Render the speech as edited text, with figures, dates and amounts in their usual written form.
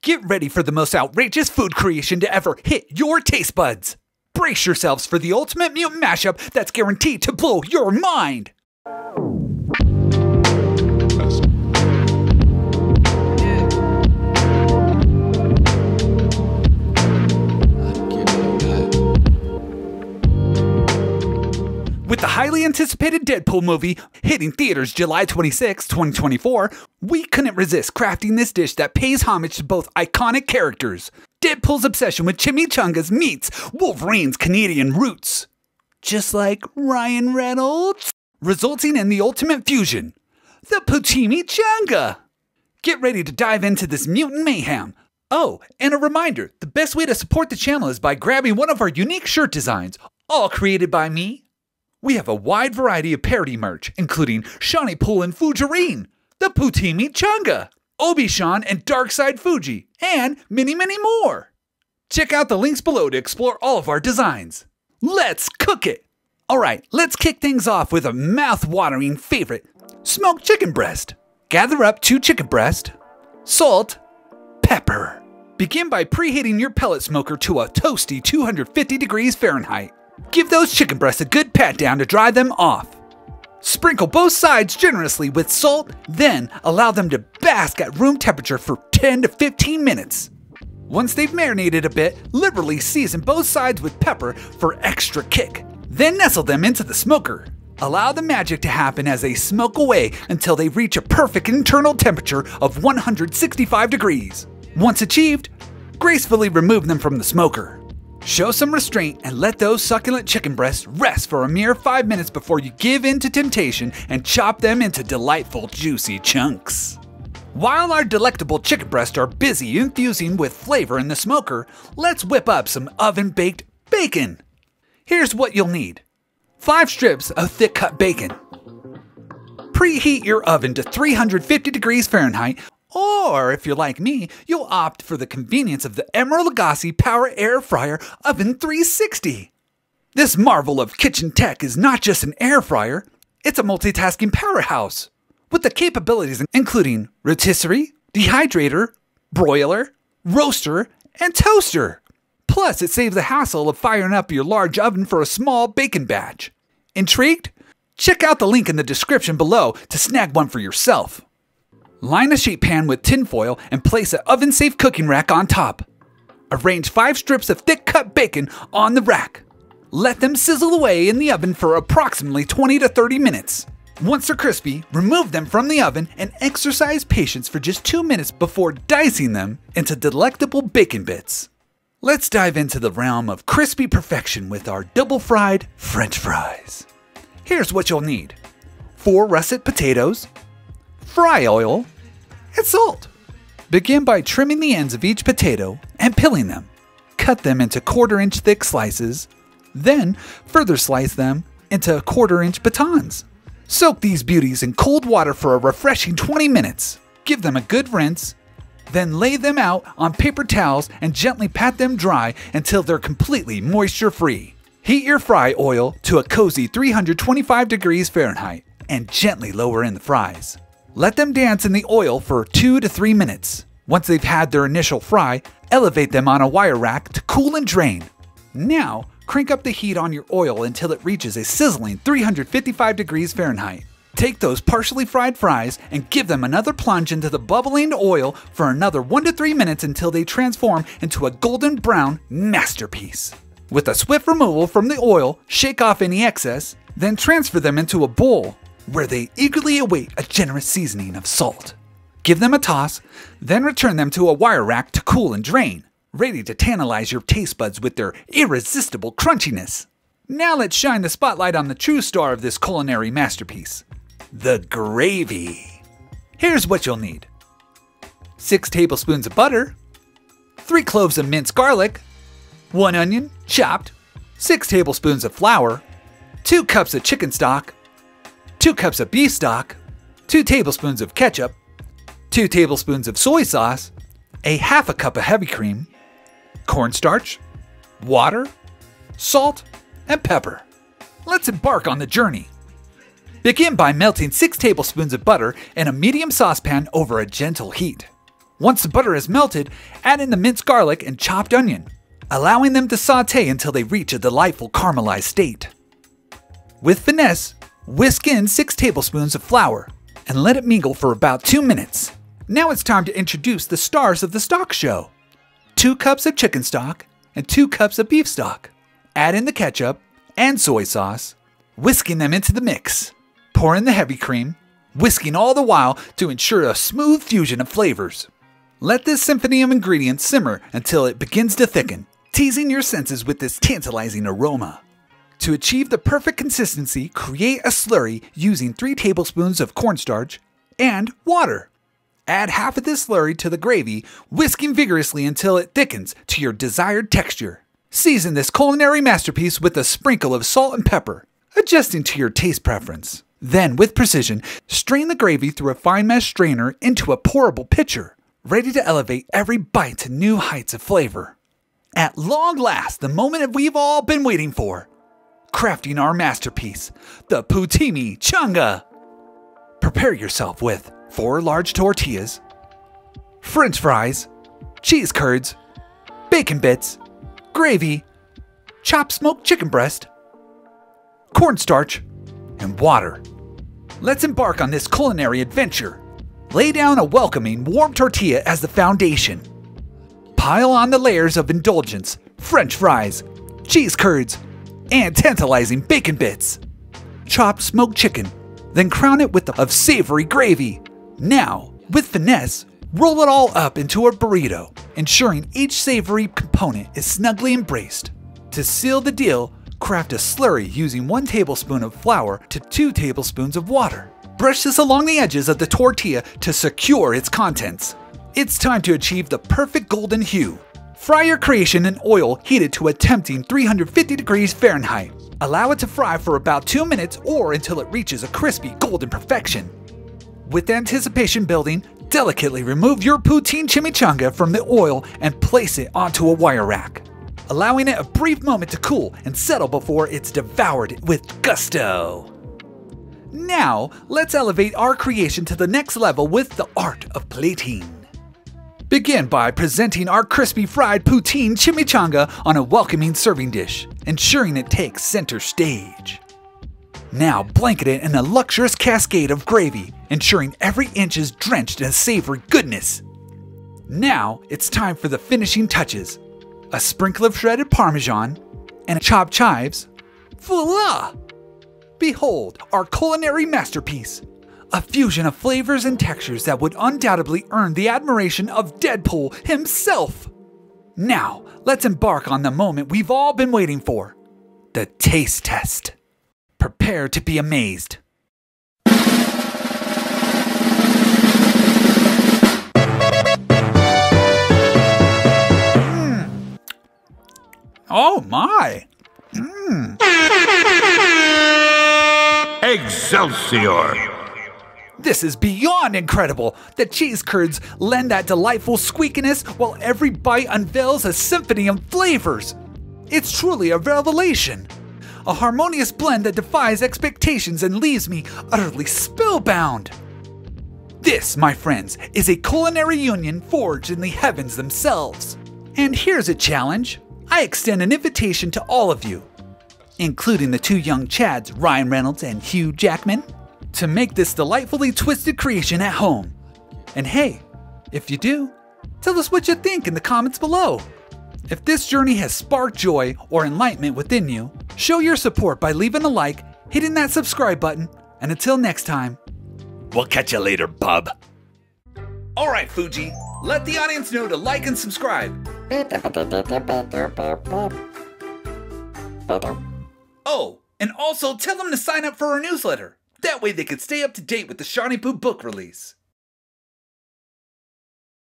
Get ready for the most outrageous food creation to ever hit your taste buds. Brace yourselves for the ultimate mutant mashup that's guaranteed to blow your mind. With the highly anticipated Deadpool movie hitting theaters July 26, 2024, we couldn't resist crafting this dish that pays homage to both iconic characters. Deadpool's obsession with chimichangas meets Wolverine's Canadian roots. Just like Ryan Reynolds, resulting in the ultimate fusion, the Poutimichanga. Get ready to dive into this mutant mayhem. Oh, and a reminder, the best way to support the channel is by grabbing one of our unique shirt designs, all created by me. We have a wide variety of parody merch, including Seany and Fugi-Rine, the Poutimichanga, Obi-Shan and Darkside Fuji, and many more. Check out the links below to explore all of our designs. Let's cook it! Alright, let's kick things off with a mouth-watering favorite, smoked chicken breast. Gather up 2 chicken breasts, salt, pepper. Begin by preheating your pellet smoker to a toasty 250 degrees Fahrenheit. Give those chicken breasts a good pat down to dry them off. Sprinkle both sides generously with salt, then allow them to bask at room temperature for 10 to 15 minutes. Once they've marinated a bit, liberally season both sides with pepper for extra kick. Then nestle them into the smoker. Allow the magic to happen as they smoke away until they reach a perfect internal temperature of 165 degrees. Once achieved, gracefully remove them from the smoker. Show some restraint and let those succulent chicken breasts rest for a mere 5 minutes before you give in to temptation and chop them into delightful, juicy chunks. While our delectable chicken breasts are busy infusing with flavor in the smoker, let's whip up some oven-baked bacon. Here's what you'll need. 5 strips of thick-cut bacon. Preheat your oven to 350 degrees Fahrenheit. Or, if you're like me, you'll opt for the convenience of the Emeril Lagasse Power Air Fryer Oven 360. This marvel of kitchen tech is not just an air fryer, it's a multitasking powerhouse, with the capabilities including rotisserie, dehydrator, broiler, roaster, and toaster. Plus, it saves the hassle of firing up your large oven for a small bacon batch. Intrigued? Check out the link in the description below to snag one for yourself. Line a sheet pan with tinfoil and place an oven-safe cooking rack on top. Arrange 5 strips of thick-cut bacon on the rack. Let them sizzle away in the oven for approximately 20 to 30 minutes. Once they're crispy, remove them from the oven and exercise patience for just 2 minutes before dicing them into delectable bacon bits. Let's dive into the realm of crispy perfection with our double-fried French fries. Here's what you'll need. 4 russet potatoes, fry oil, and salt. Begin by trimming the ends of each potato and peeling them. Cut them into 1/4 inch thick slices, then further slice them into 1/4 inch batons. Soak these beauties in cold water for a refreshing 20 minutes. Give them a good rinse, then lay them out on paper towels and gently pat them dry until they're completely moisture-free. Heat your fry oil to a cozy 325 degrees Fahrenheit and gently lower in the fries. Let them dance in the oil for 2 to 3 minutes. Once they've had their initial fry, elevate them on a wire rack to cool and drain. Now, crank up the heat on your oil until it reaches a sizzling 355 degrees Fahrenheit. Take those partially fried fries and give them another plunge into the bubbling oil for another 1 to 3 minutes until they transform into a golden brown masterpiece. With a swift removal from the oil, shake off any excess, then transfer them into a bowl, where they eagerly await a generous seasoning of salt. Give them a toss, then return them to a wire rack to cool and drain, ready to tantalize your taste buds with their irresistible crunchiness. Now let's shine the spotlight on the true star of this culinary masterpiece, the gravy. Here's what you'll need. 6 tablespoons of butter, 3 cloves of minced garlic, 1 onion, chopped, 6 tablespoons of flour, 2 cups of chicken stock, 2 cups of beef stock, 2 tablespoons of ketchup, 2 tablespoons of soy sauce, a 1/2 cup of heavy cream, cornstarch, water, salt, and pepper. Let's embark on the journey. Begin by melting 6 tablespoons of butter in a medium saucepan over a gentle heat. Once the butter is melted, add in the minced garlic and chopped onion, allowing them to saute until they reach a delightful caramelized state. With finesse, whisk in 6 tablespoons of flour and let it mingle for about 2 minutes. Now it's time to introduce the stars of the stock show. 2 cups of chicken stock and 2 cups of beef stock. Add in the ketchup and soy sauce, whisking them into the mix. Pour in the heavy cream, whisking all the while to ensure a smooth fusion of flavors. Let this symphony of ingredients simmer until it begins to thicken, teasing your senses with this tantalizing aroma. To achieve the perfect consistency, create a slurry using 3 tablespoons of cornstarch and water. Add half of this slurry to the gravy, whisking vigorously until it thickens to your desired texture. Season this culinary masterpiece with a sprinkle of salt and pepper, adjusting to your taste preference. Then, with precision, strain the gravy through a fine mesh strainer into a pourable pitcher, ready to elevate every bite to new heights of flavor. At long last, the moment we've all been waiting for. Crafting our masterpiece, the Poutimichanga. Prepare yourself with 4 large tortillas, French fries, cheese curds, bacon bits, gravy, chopped smoked chicken breast, cornstarch, and water. Let's embark on this culinary adventure. Lay down a welcoming, warm tortilla as the foundation. Pile on the layers of indulgence, French fries, cheese curds, and tantalizing bacon bits. Chopped smoked chicken, then crown it with of savory gravy. Now, with finesse, roll it all up into a burrito, ensuring each savory component is snugly embraced. To seal the deal, craft a slurry using 1 tablespoon of flour to 2 tablespoons of water. Brush this along the edges of the tortilla to secure its contents. It's time to achieve the perfect golden hue. Fry your creation in oil heated to a tempting 350 degrees Fahrenheit. Allow it to fry for about 2 minutes or until it reaches a crispy golden perfection. With anticipation building, delicately remove your Poutine Chimichanga from the oil and place it onto a wire rack, allowing it a brief moment to cool and settle before it's devoured with gusto. Now, let's elevate our creation to the next level with the art of plating. Begin by presenting our crispy fried Poutine Chimichanga on a welcoming serving dish, ensuring it takes center stage. Now blanket it in a luxurious cascade of gravy, ensuring every inch is drenched in savory goodness. Now it's time for the finishing touches. A sprinkle of shredded Parmesan and chopped chives. Voila! Behold our culinary masterpiece. A fusion of flavors and textures that would undoubtedly earn the admiration of Deadpool himself. Now, let's embark on the moment we've all been waiting for. The taste test. Prepare to be amazed. Oh my! Excelsior! This is beyond incredible! The cheese curds lend that delightful squeakiness while every bite unveils a symphony of flavors. It's truly a revelation. A harmonious blend that defies expectations and leaves me utterly spellbound. This, my friends, is a culinary union forged in the heavens themselves. And here's a challenge. I extend an invitation to all of you, including the 2 young Chads, Ryan Reynolds and Hugh Jackman, to make this delightfully twisted creation at home. And hey, if you do, tell us what you think in the comments below. If this journey has sparked joy or enlightenment within you, show your support by leaving a like, hitting that subscribe button, and until next time, we'll catch you later, bub. Alright, Fuji, let the audience know to like and subscribe. Oh, and also tell them to sign up for our newsletter. That way they can stay up to date with the Shawnee Poo book release.